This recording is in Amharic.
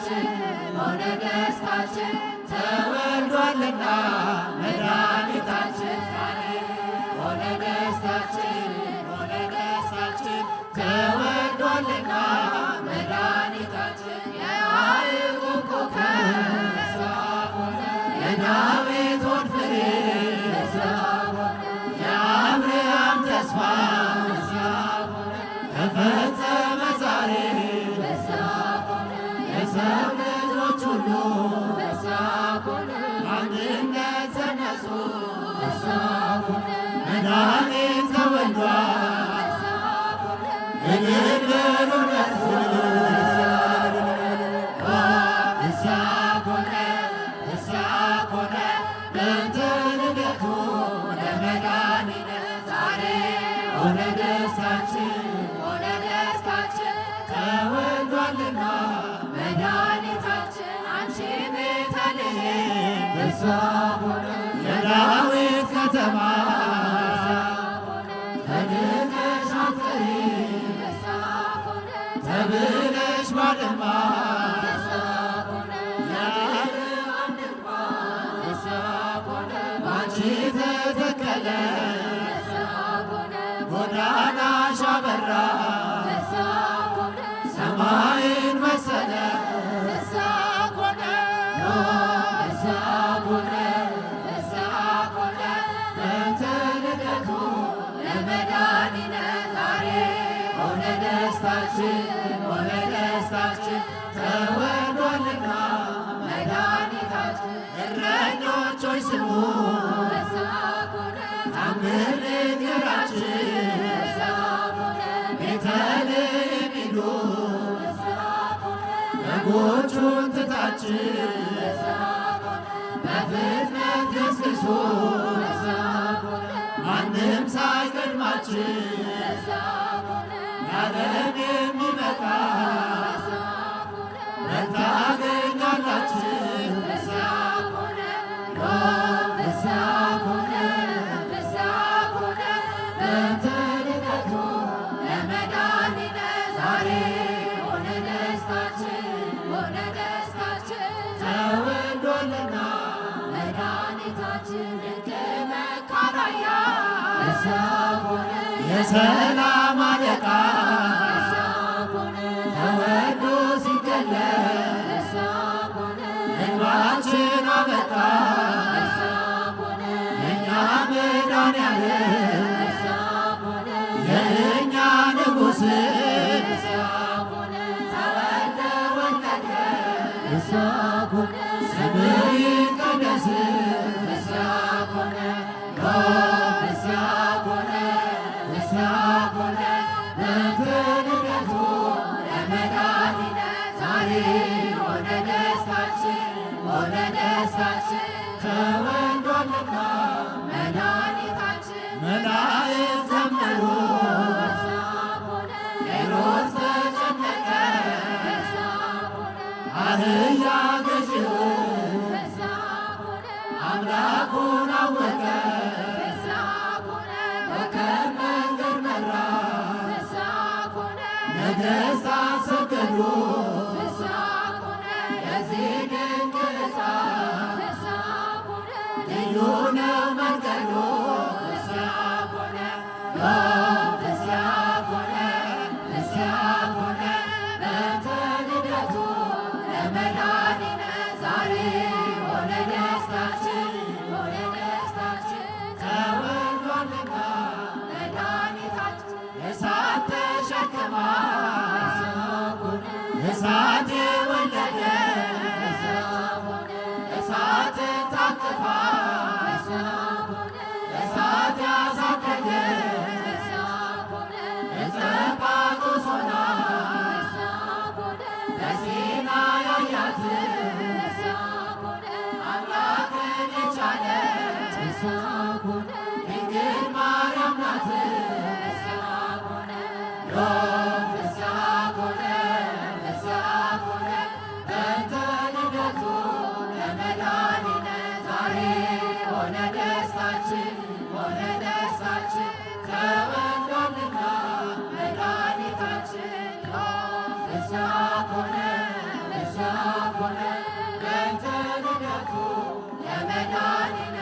ደስታችን ሆነ ደስታችን ተወልዷልና መድኃኒታችን ሆነ ደስታችን ሆነ ደስታችን ተወልዷልና መድኃኒታችን የያዕቆብ ኮከብ ሆነ የዳዊት ሆድ ፍሬ የአብርሃም ተስፋ ተፈጸመ ዛሬ የሰው ልጆች ሁሉ አንድነት ተነሱ መድኃኒት ተወልዷል እልል በሉ ደርሱ ፍስሐ ኮነ ፍስሐ ኮነ በእንተ ልደቱ ለመድኃኒነ ዛሬ ሆነ ደስታችን ሆነ ደስታችን ተወልዷልና መድኃኒታችን አንቺ ቤተልሔም ፍስሐ ኮነ የዳዊት ከተማ ተድነሽ አትቀሪ ተብለሽ ባድማ የአብርሃም ድንኳን ባንቺ ተተከለ ጎዳናሽ አበራ ሰማይን መሰለ በእንተ ልደቱ ለመድኃኒነ ዛሬ ሆነ ደስታችን ሆነ ደስታችን ተወልዷልና መድኃኒታችን እረኞች ሆይ ስሙ ታምር ንገራችን ቤተልሔም ሂዱ በጎቹን ትታችን በፍጥነት ገስግሱ ማንም ሳይቀድማችን ያለም የሚበቃ መታገኛላችን በእንተ ልደቱ ለመድኃኒነ ዛሬ ሆነ ደስታችን ሆነ ደስታችን ተወልዷልና መድኃኒታችን ድንቅ መካራያ የሰላም አለቃ ተወልዶ ሲገለጽ እንባችን አበቃ የእኛ መድኃኒዓለም የእኛ ንጉሥ ተወልደ ወለደ ስምህ ይቀደስ በእንተ ልደቱ ለመድኃኒነ ዛሬ ሆነ ደስታችን ሆነ ደስታችን ተወልዷልና መድኃኒታችን መላእክት ዘመሩ ሄሮድስ ተጨነቀ አህያ ገዢው አምላኩን አወቀ ኮከብ መንገድ መራ ነገሥታት ሰገዱ የዚህ ድንቅ ሕፃን ልዩ ነው መንገዱ በእንተ ልደቱ ለመድኃኒነ ዛሬ ሆነ ደስታችን ሆነ ደስታችን ተወልዷልና መድኃኒታችን እሳት ተሸክማ እሳት የወለደ እሳት ታቅፋ እሳት ያሳደገ ዕፀ ጳጦስ ሆና በሲና ያያት አምላክን የቻለ ድንግል ማርያም ናት። በእንተ ልደቱ ለመድኃኒነ ዛሬ ሆነ ደስታችን ሆነ ደስታችን ተወልዷልና መድኃኒታችን ፍስሐ ኮነ ፍስሐ ኮነ በእንተ ልደቱ ለመድኃኒነ